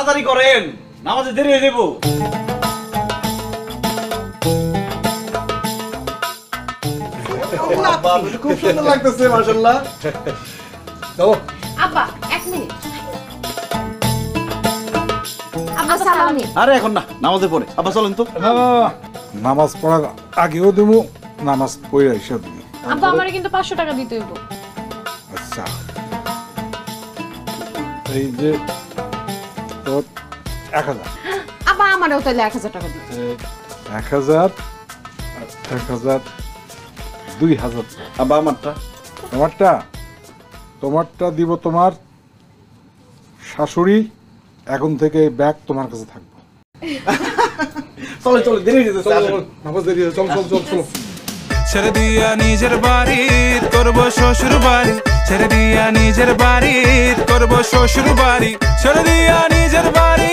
তাড়াতাড়ি করেন, নামাজে দেরি হয়ে যাবো। খুব সুন্দর লাগতেছে মাশাআল্লাহ। আব্বা 1 মিনিট। আব্বা সালাম নিন। আরে এখন না, নামাজে পড়ে। আব্বা চলেন তো। না না না, নামাজ পড়ার আগেও দেবো, নামাজ পড়ে এসে দেবো। আব্বা আমারে কিন্তু 500 টাকা দিতে হইব। আচ্ছা, এই যে তোর 1000, আব্বা আমারেও তাহলে 1000 টাকা দিতে। 1000, 1000, 2000। আব্বা আমারটা। তোমারটা দিব তোমার শাশুড়ি। এখন থেকে এই ব্যাগ তোমার কাছে থাকবে। চলে চলে, দেরি হয়ে যেতেছে। নামাজ দেরি হয়ে, চল চল চল চলো। ছেড়ে দিয়া নিজের বাড়ি করব শ্বশুর বাড়ি, ছেড়ে দিয়া নিজের বাড়ি করব শ্বশুর বাড়ি, ছেড়ে দিয়া নিজের বাড়ি